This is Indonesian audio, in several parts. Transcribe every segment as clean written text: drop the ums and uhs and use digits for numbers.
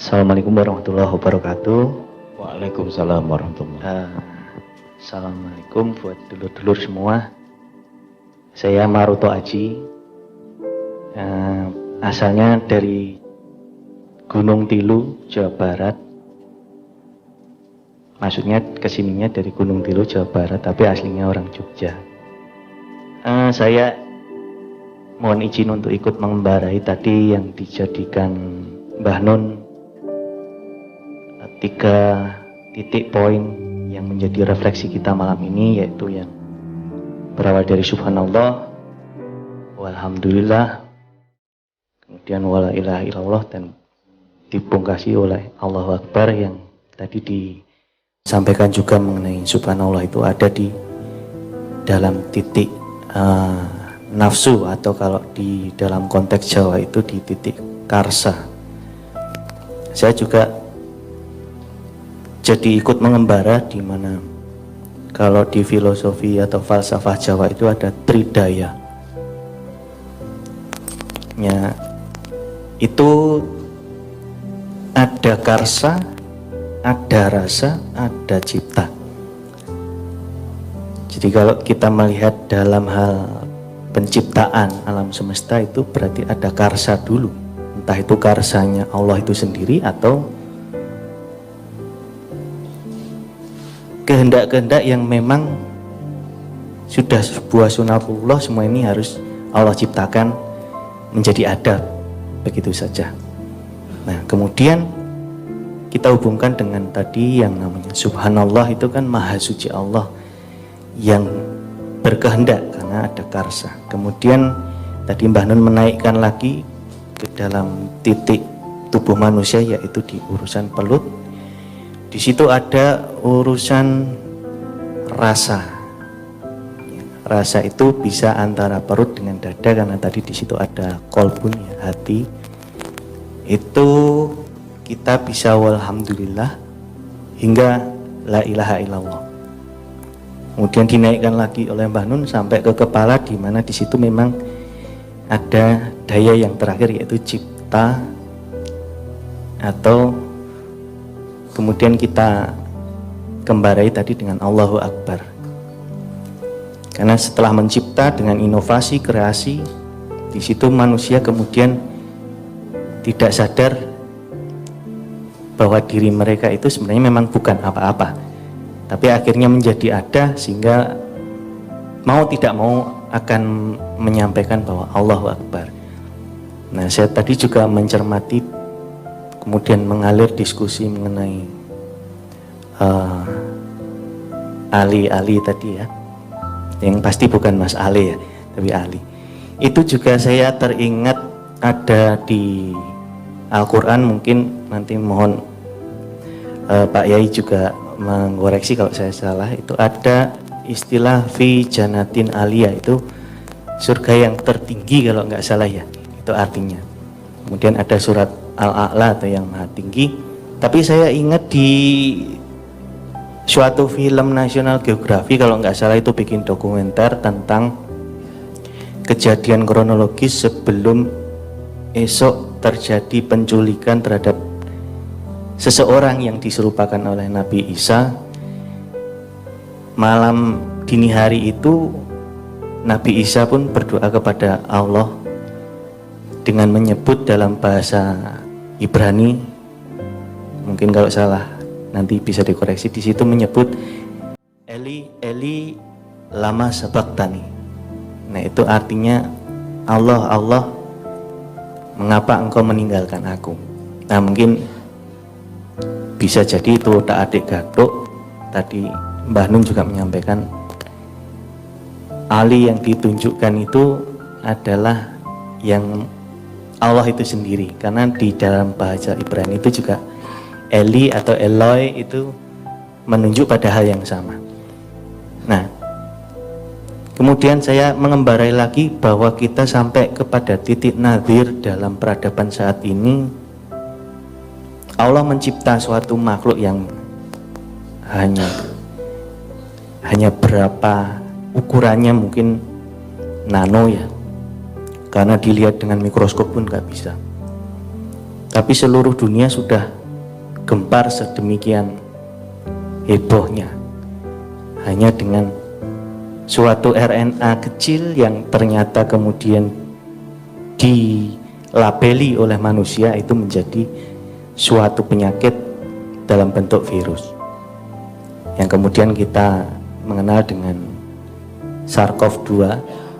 Assalamualaikum warahmatullahi wabarakatuh. Waalaikumsalam warahmatullahi. Assalamualaikum buat dulur-dulur semua. Saya Maruto Aji. Asalnya dari Gunung Tilu, Jawa Barat. Maksudnya kesininya dari Gunung Tilu, Jawa Barat, tapi aslinya orang Jogja. Saya mohon izin untuk ikut mengembarai tadi yang dijadikan Mbah Nun 3 titik poin yang menjadi refleksi kita malam ini, yaitu yang berawal dari subhanallah, walhamdulillah, kemudian wala ilaha illallah, dan dipungkasi oleh Allahu Akbar, yang tadi disampaikan juga mengenai subhanallah itu ada di dalam titik nafsu, atau kalau di dalam konteks Jawa itu di titik karsa. Saya juga jadi ikut mengembara, di mana kalau di filosofi atau falsafah Jawa itu ada tridaya. Ya, itu ada karsa, ada rasa, ada cipta. Jadi kalau kita melihat dalam hal penciptaan alam semesta itu berarti ada karsa dulu. Entah itu karsanya Allah itu sendiri atau kehendak-kehendak yang memang sudah sebuah sunatullah, semua ini harus Allah ciptakan menjadi ada begitu saja. Nah, kemudian kita hubungkan dengan tadi yang namanya subhanallah, itu kan maha suci Allah yang berkehendak karena ada karsa. Kemudian tadi Mbah Nun menaikkan lagi ke dalam titik tubuh manusia, yaitu di urusan pelut. Di situ ada urusan rasa. Rasa itu bisa antara perut dengan dada, karena tadi di situ ada kolbun, ya, hati. Itu kita bisa walhamdulillah hingga la ilaha illallah. Kemudian dinaikkan lagi oleh Mbah Nun sampai ke kepala, di mana di situ memang ada daya yang terakhir, yaitu cipta, atau kemudian kita kembarai tadi dengan Allahu Akbar. Karena setelah mencipta dengan inovasi, kreasi, di situ manusia kemudian tidak sadar bahwa diri mereka itu sebenarnya memang bukan apa-apa, tapi akhirnya menjadi ada, sehingga mau tidak mau akan menyampaikan bahwa Allahu Akbar. Nah, saya tadi juga mencermati, kemudian mengalir diskusi mengenai Ali tadi, ya, yang pasti bukan Mas Ali, ya, tapi Ali. Itu juga saya teringat ada di Al-Quran, mungkin nanti mohon Pak Yai juga mengoreksi kalau saya salah. Itu ada istilah fi janatin aliyah, itu surga yang tertinggi kalau nggak salah, ya, itu artinya. Kemudian ada surat Al-A'la atau yang maha tinggi. Tapi saya ingat di suatu film National Geographic kalau nggak salah, itu bikin dokumenter tentang kejadian kronologis sebelum esok terjadi penculikan terhadap seseorang yang diserupakan oleh Nabi Isa. Malam dini hari itu Nabi Isa pun berdoa kepada Allah dengan menyebut dalam bahasa Ibrani, mungkin kalau salah nanti bisa dikoreksi, di situ menyebut Eli Eli lama sabaktani. Nah, itu artinya Allah, Allah, mengapa engkau meninggalkan aku. Nah, mungkin bisa jadi itu tak adik gaduk. Tadi Mbah Nun juga menyampaikan Ali yang ditunjukkan itu adalah yang Allah itu sendiri, karena di dalam bahasa Ibrani itu juga Eli atau Eloi itu menunjuk pada hal yang sama. Nah, kemudian saya mengembarai lagi bahwa kita sampai kepada titik nadir dalam peradaban saat ini. Allah mencipta suatu makhluk yang hanya berapa ukurannya, mungkin nano, ya, karena dilihat dengan mikroskop pun nggak bisa. Tapi seluruh dunia sudah gempar sedemikian hebohnya hanya dengan suatu RNA kecil yang ternyata kemudian dilabeli oleh manusia itu menjadi suatu penyakit dalam bentuk virus yang kemudian kita mengenal dengan SARS-CoV-2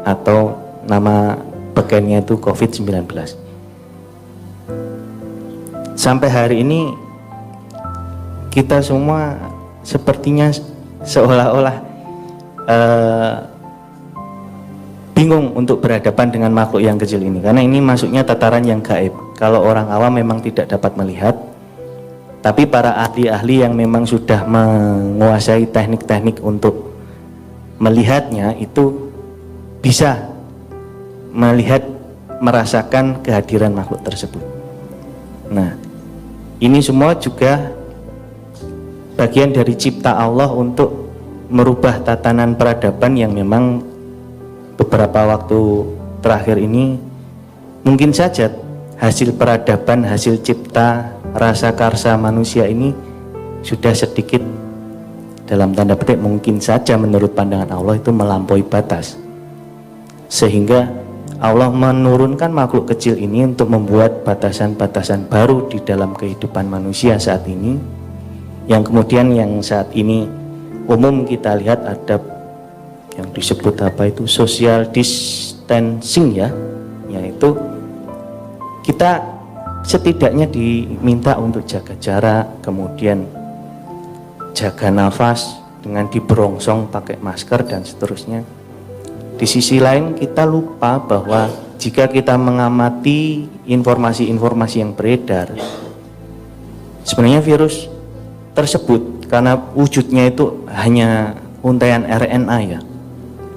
atau nama bekennya itu COVID-19. Sampai hari ini kita semua sepertinya seolah-olah bingung untuk berhadapan dengan makhluk yang kecil ini, karena ini masuknya tataran yang gaib. Kalau orang awam memang tidak dapat melihat, tapi para ahli-ahli yang memang sudah menguasai teknik-teknik untuk melihatnya itu bisa melihat, merasakan kehadiran makhluk tersebut. Nah, ini semua juga bagian dari cipta Allah untuk merubah tatanan peradaban yang memang beberapa waktu terakhir ini mungkin saja hasil peradaban, hasil cipta rasa karsa manusia ini sudah sedikit dalam tanda petik mungkin saja menurut pandangan Allah itu melampaui batas, sehingga Allah menurunkan makhluk kecil ini untuk membuat batasan-batasan baru di dalam kehidupan manusia saat ini, yang kemudian yang saat ini umum kita lihat ada yang disebut apa itu social distancing ya, yaitu kita setidaknya diminta untuk jaga jarak, kemudian jaga nafas dengan diberongsong pakai masker dan seterusnya. Di sisi lain kita lupa bahwa jika kita mengamati informasi-informasi yang beredar, sebenarnya virus tersebut karena wujudnya itu hanya untaian RNA ya,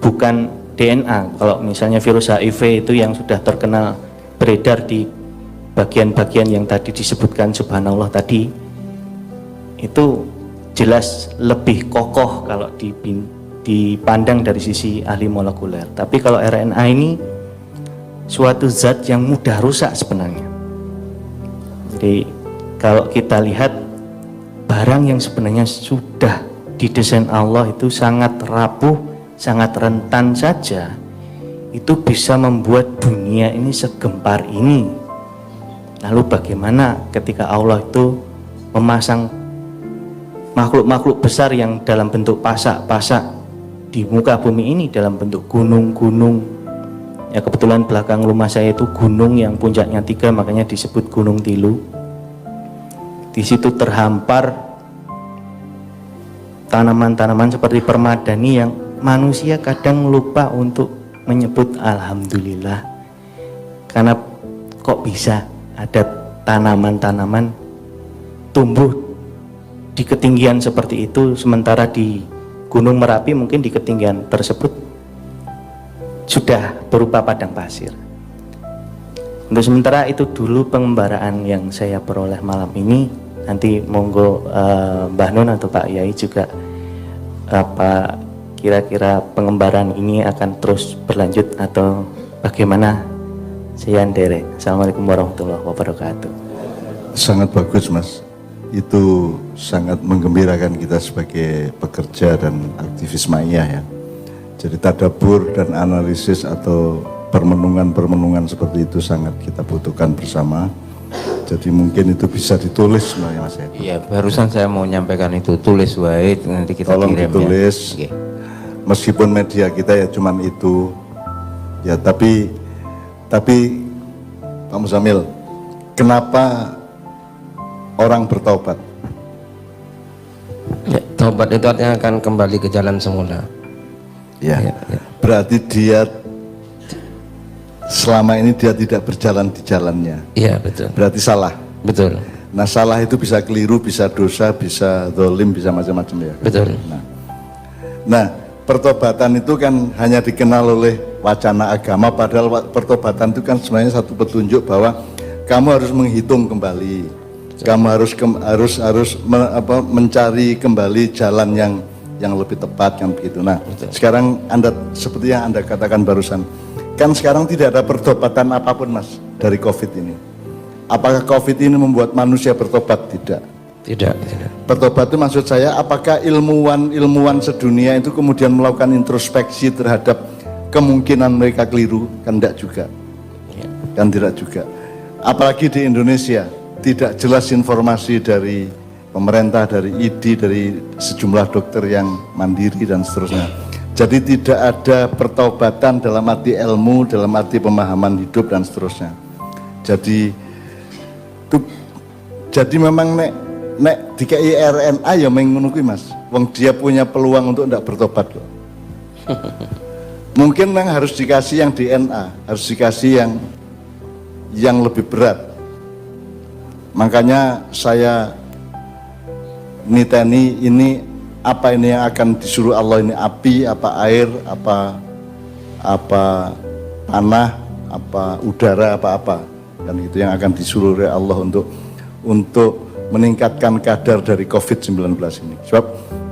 bukan DNA. Kalau misalnya virus HIV itu yang sudah terkenal beredar di bagian-bagian yang tadi disebutkan subhanallah tadi, itu jelas lebih kokoh kalau dipandang dari sisi ahli molekuler. Tapi kalau RNA ini suatu zat yang mudah rusak sebenarnya. Jadi kalau kita lihat barang yang sebenarnya sudah didesain Allah itu sangat rapuh, sangat rentan saja, itu bisa membuat dunia ini segempar ini. Lalu bagaimana ketika Allah itu memasang makhluk-makhluk besar yang dalam bentuk pasak-pasak di muka bumi ini dalam bentuk gunung-gunung. Ya kebetulan belakang rumah saya itu gunung yang puncaknya 3, makanya disebut Gunung Tilu. Di situ terhampar tanaman-tanaman seperti permadani yang manusia kadang lupa untuk menyebut alhamdulillah, karena kok bisa ada tanaman-tanaman tumbuh di ketinggian seperti itu, sementara di Gunung Merapi mungkin di ketinggian tersebut sudah berupa padang pasir. Untuk sementara itu dulu pengembaraan yang saya peroleh malam ini. Nanti monggo Mbah Nun atau Pak Yai juga apa kira-kira pengembaraan ini akan terus berlanjut atau bagaimana? Saya Andere. Assalamualaikum warahmatullahi wabarakatuh. Sangat bagus Mas, itu sangat menggembirakan kita sebagai pekerja dan aktivis Ma'iyah ya. Jadi tadabbur dan analisis atau permenungan-permenungan seperti itu sangat kita butuhkan bersama. Jadi mungkin itu bisa ditulis sebenarnya Mas ya. Iya, barusan saya mau menyampaikan itu, tulis wae nanti kita tolong kirim ditulis. ya. Meskipun media kita ya cuman itu. Ya tapi Pak Muzamil, kenapa orang bertaubat? Ya, taubat itu artinya akan kembali ke jalan semula. Ya, Ya. berarti dia selama ini dia tidak berjalan di jalannya. Iya betul. Berarti salah. Betul. Nah salah itu bisa keliru, bisa dosa, bisa zalim, bisa macam-macam ya. Betul. Nah pertobatan itu kan hanya dikenal oleh wacana agama, padahal pertobatan itu kan sebenarnya satu petunjuk bahwa kamu harus menghitung kembali, kamu harus mencari kembali jalan yang lebih tepat kan begitu. Nah sekarang Anda seperti yang Anda katakan barusan, kan sekarang tidak ada pertobatan apapun Mas dari COVID ini. Apakah COVID ini membuat manusia bertobat? Tidak. Tidak, tidak. Bertobat itu maksud saya, apakah ilmuwan sedunia itu kemudian melakukan introspeksi terhadap kemungkinan mereka keliru? Kan tidak juga. Kan tidak juga. Apalagi di Indonesia, tidak jelas informasi dari pemerintah, dari ID, dari sejumlah dokter yang mandiri dan seterusnya. Jadi tidak ada pertobatan dalam arti ilmu, dalam arti pemahaman hidup dan seterusnya. Jadi memang nek dikai RNA ya ngono kuwi Mas. Wong dia punya peluang untuk tidak bertobat kok. Mungkin yang harus dikasih yang DNA, harus dikasih yang lebih berat. Makanya saya niteni ini apa ini yang akan disuruh Allah ini, api, apa air, apa tanah, apa udara, apa kan itu yang akan disuruh oleh Allah untuk meningkatkan kadar dari COVID-19 ini. Sebab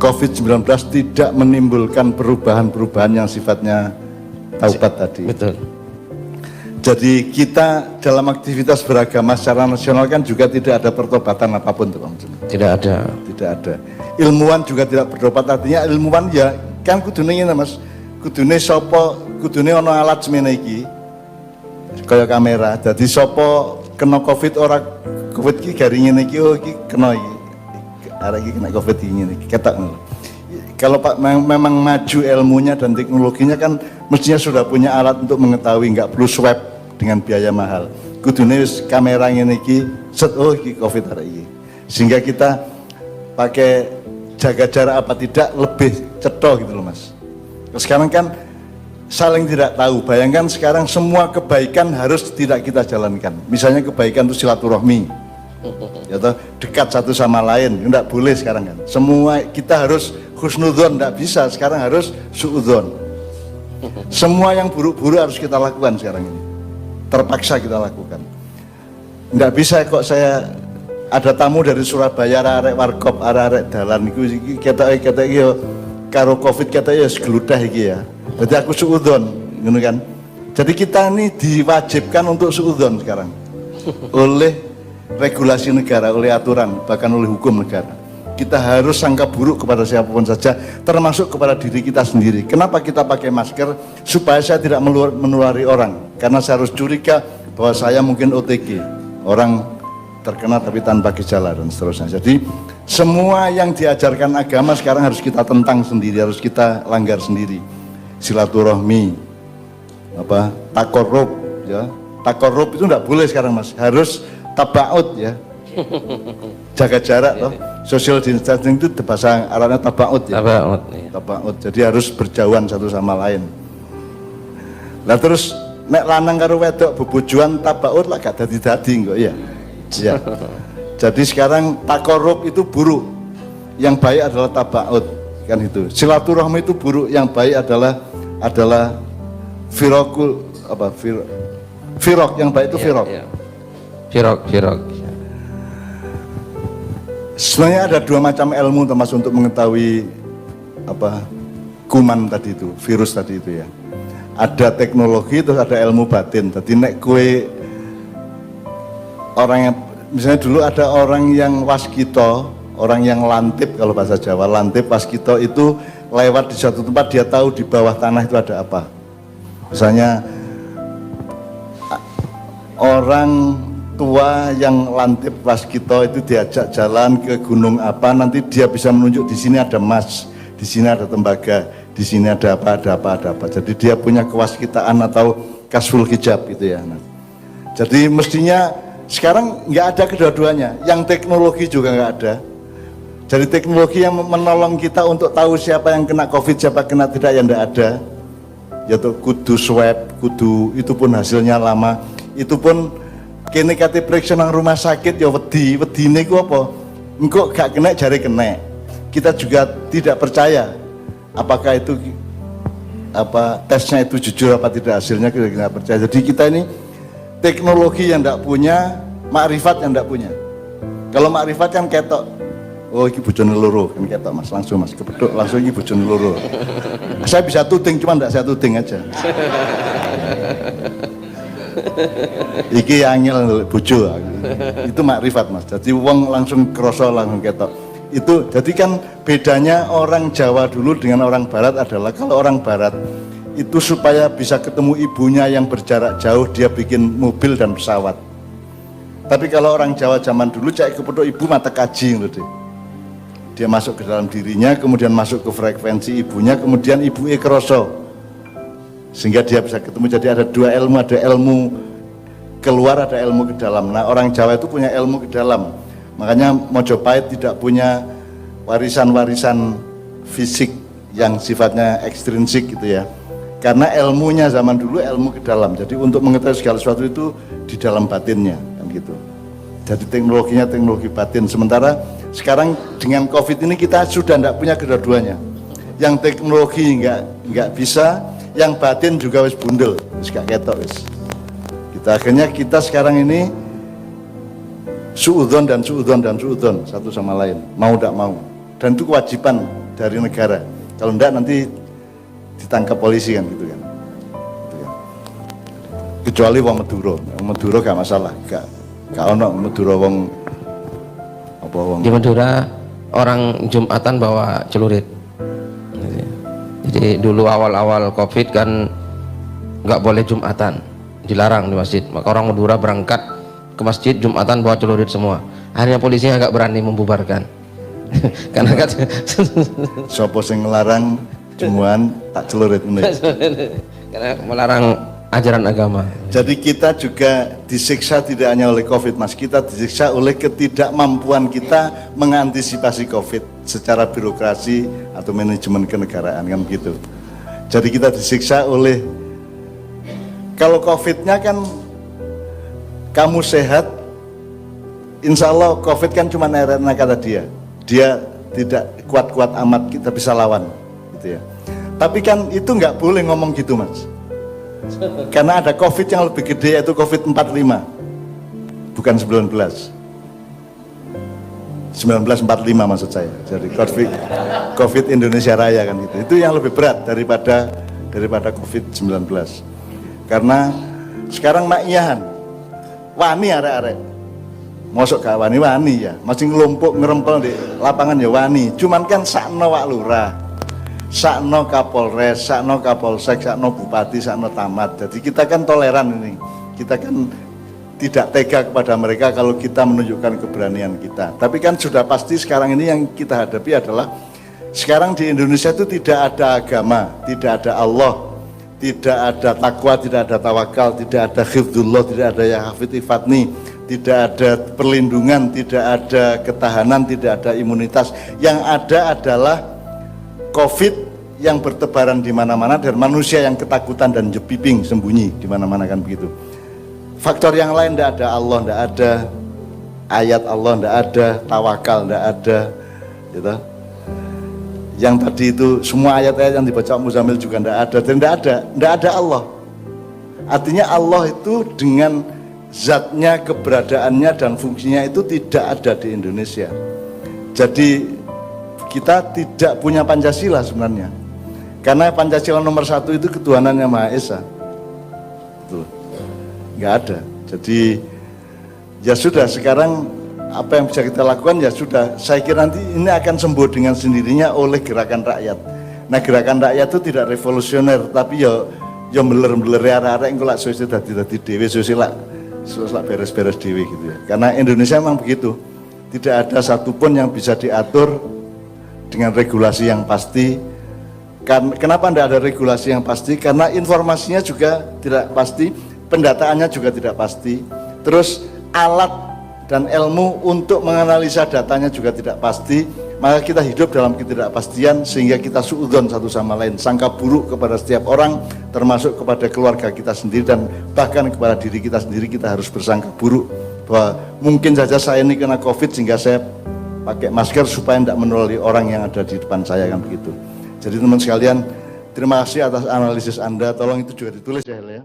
COVID-19 tidak menimbulkan perubahan-perubahan yang sifatnya taubat tadi. Betul. Jadi kita dalam aktivitas beragama secara nasional kan juga tidak ada pertobatan apapun tuh Om. Tidak ada. Tidak ada. Ilmuwan juga tidak bertobat, artinya ilmuwan ya kan kudune ngene Mas. Kudune sapa, kudune ana alat semene iki. Kaya kamera. Dadi sapa kena Covid ora Covid iki garing ngene iki, oh iki kena iki. Arek iki kena Covid iki ngene iki. Ketok ngono. Kalau Pak memang maju ilmunya dan teknologinya kan mestinya sudah punya alat untuk mengetahui, nggak perlu swab dengan biaya mahal. Kudune wis kamera ngene iki, set oh iki Covid arek iki. Sehingga kita pakai jaga jarak apa tidak lebih cetok gitu loh Mas. Sekarang kan saling tidak tahu. Bayangkan sekarang semua kebaikan harus tidak kita jalankan. Misalnya kebaikan itu silaturahmi, ya toh, dekat satu sama lain, enggak boleh sekarang kan. Semua kita harus husnudzon, enggak bisa. Sekarang harus suudzon. Semua yang buruk-buruk harus kita lakukan sekarang ini. Terpaksa kita lakukan. Enggak bisa kok saya ada tamu dari Surabaya, arek warkop, arek dalan iku ketok iki yo karo Covid ketok ya segludah iki ya. Jadi aku suudzon, ngono kan. Jadi kita ini diwajibkan untuk suudzon sekarang. Oleh regulasi negara, oleh aturan, bahkan oleh hukum negara. Kita harus sangka buruk kepada siapapun saja, termasuk kepada diri kita sendiri. Kenapa kita pakai masker? Supaya saya tidak menulari orang. Karena saya harus curiga bahwa saya mungkin OTG, orang terkena tapi tanpa gejala dan seterusnya. Jadi semua yang diajarkan agama sekarang harus kita tentang sendiri, harus kita langgar sendiri. Silaturahmi, takorrub, ya. Takorrub itu enggak boleh sekarang Mas, harus tabaut ya. Jaga jarak toh. Social distancing itu bahasa Arabnya tabaut ya. Tabaut. Ya. Tabaut. Jadi harus berjauhan satu sama lain. Lah terus nek lanang karo wedok bebojoan tabaut lah gak dadi-dadi kok ya. Ya. Jadi sekarang takorrub itu buruk. Yang baik adalah tabaut kan itu. Silaturahmi itu buruk, yang baik adalah firokul firok, yang baik itu firok. Ya. Firok. Sebenarnya ada dua macam ilmu termasuk untuk mengetahui kuman tadi itu, virus tadi itu ya. Ada teknologi, terus ada ilmu batin. Jadi nek kue orang yang misalnya dulu ada orang yang waskito, orang yang lantip kalau bahasa Jawa, lantip waskito itu lewat di suatu tempat dia tahu di bawah tanah itu ada apa. Misalnya orang tua yang lantip waskito itu diajak jalan ke gunung apa, nanti dia bisa menunjuk di sini ada emas, di sini ada tembaga, di sini ada apa. Jadi dia punya kewaskitaan atau kasful hijab gitu ya. Nah, jadi mestinya sekarang nggak ada kedua-duanya, yang teknologi juga nggak ada. Jadi teknologi yang menolong kita untuk tahu siapa yang kena COVID, siapa kena tidak, yang nggak ada. Yaitu kudu swab, kudu itu pun hasilnya lama, itu pun kene kate periksa nang rumah sakit ya wedine ku apa? Engko gak kena jare kena. Kita juga tidak percaya apakah itu tesnya itu jujur apa tidak, hasilnya kita tidak percaya. Jadi kita ini teknologi yang tidak punya, makrifat yang tidak punya. Kalau makrifat kan ketok, oh ini bojone loro kan ketok Mas, langsung Mas kepeduk langsung ini bojone loro. Saya bisa tuding, cuma tidak saya tuding aja. Iki angel bojo. Itu makrifat Mas. Jadi wong langsung kroso langsung ketok. Itu jadi kan bedanya orang Jawa dulu dengan orang Barat adalah kalau orang Barat itu supaya bisa ketemu ibunya yang berjarak jauh dia bikin mobil dan pesawat. Tapi kalau orang Jawa zaman dulu cek kepethuk ibu mata kaji loh deh. Dia masuk ke dalam dirinya, kemudian masuk ke frekuensi ibunya, kemudian ibu kroso. Sehingga dia bisa ketemu. Jadi ada dua ilmu, ada ilmu keluar, ada ilmu ke dalam. Nah, orang Jawa itu punya ilmu ke dalam. Makanya Mojopahit tidak punya warisan-warisan fisik yang sifatnya ekstrinsik gitu ya. Karena ilmunya zaman dulu ilmu ke dalam. Jadi untuk mengetahui segala sesuatu itu di dalam batinnya kan gitu. Jadi teknologinya teknologi batin. Sementara sekarang dengan COVID ini kita sudah tidak punya kedua-duanya. Yang teknologi nggak bisa, yang batin juga wis bundel, wis gak ketok wis. Akhirnya kita sekarang ini suudzon dan suudzon dan suudzon satu sama lain, mau tidak mau. Dan itu kewajiban dari negara. Kalau tidak nanti ditangkap polisi kan gitu kan. Kecuali wong Madura gak masalah, gak ono Madura wong apa wong. Di Madura orang Jumatan bawa celurit. Jadi dulu awal-awal COVID kan nggak boleh Jumatan, dilarang di masjid. Maka orang Madura berangkat ke masjid Jumatan bawa celurit semua. Akhirnya polisinya agak berani membubarkan. Karena kan sopo sing ngelarang Jumuan tak celurit ini. Karena melarang ajaran agama. Jadi kita juga disiksa tidak hanya oleh COVID Mas, kita disiksa oleh ketidakmampuan kita mengantisipasi COVID secara birokrasi atau manajemen kenegaraan kan begitu. Jadi kita disiksa oleh, kalau COVID-nya kan kamu sehat, insya Allah COVID kan cuma enak kata dia tidak kuat-kuat amat kita bisa lawan gitu ya. Tapi kan itu nggak boleh ngomong gitu Mas. Karena ada COVID yang lebih gede yaitu COVID 45, bukan 1945 maksud saya. Jadi COVID Indonesia Raya kan gitu. Itu yang lebih berat daripada COVID 19. Karena sekarang maknyahan wani arek-arek. Mosok gak wani ya, masih ngelumpuk ngerempel di lapangan ya wani. Cuman kan sakno wak lurah, sakno kapolres, sakno kapolsek, sakno bupati, sakno tamat. Jadi kita kan toleran ini. Kita kan tidak tega kepada mereka kalau kita menunjukkan keberanian kita. Tapi kan sudah pasti sekarang ini yang kita hadapi adalah sekarang di Indonesia itu tidak ada agama, tidak ada Allah, tidak ada takwa, tidak ada tawakal, tidak ada hifdzullah, tidak ada ya hafidh ifatni, tidak ada perlindungan, tidak ada ketahanan, tidak ada imunitas. Yang ada adalah COVID yang bertebaran di mana-mana dan manusia yang ketakutan dan jepiping sembunyi di mana-mana kan begitu. Faktor yang lain tidak ada, Allah tidak ada, ayat Allah tidak ada, tawakal tidak ada, gitu. Yang tadi itu semua ayat-ayat yang dibaca Muzamil juga tidak ada dan tidak ada Allah. Artinya Allah itu dengan zatnya, keberadaannya dan fungsinya itu tidak ada di Indonesia. Jadi kita tidak punya Pancasila sebenarnya. Karena Pancasila nomor 1 itu ketuhanan yang Maha Esa. Itu nggak ada. Jadi ya sudah, sekarang apa yang bisa kita lakukan ya sudah. Saya kira nanti ini akan sembuh dengan sendirinya oleh gerakan rakyat. Nah, gerakan rakyat itu tidak revolusioner, tapi ya beler-beler arek-arek engko lak suwe dadi dhewe suwe lak beres-beres dhewe gitu ya. Karena Indonesia memang begitu. Tidak ada satupun yang bisa diatur dengan regulasi yang pasti. Kenapa tidak ada regulasi yang pasti? Karena informasinya juga tidak pasti, pendataannya juga tidak pasti. Terus alat dan ilmu untuk menganalisa datanya juga tidak pasti. Maka kita hidup dalam ketidakpastian sehingga kita suudzon satu sama lain, sangka buruk kepada setiap orang, termasuk kepada keluarga kita sendiri dan bahkan kepada diri kita sendiri. Kita harus bersangka buruk bahwa mungkin saja saya ini kena COVID sehingga saya pakai masker supaya tidak menulari orang yang ada di depan saya kan begitu. Jadi teman sekalian, terima kasih atas analisis Anda, tolong itu juga ditulis ya Hel ya.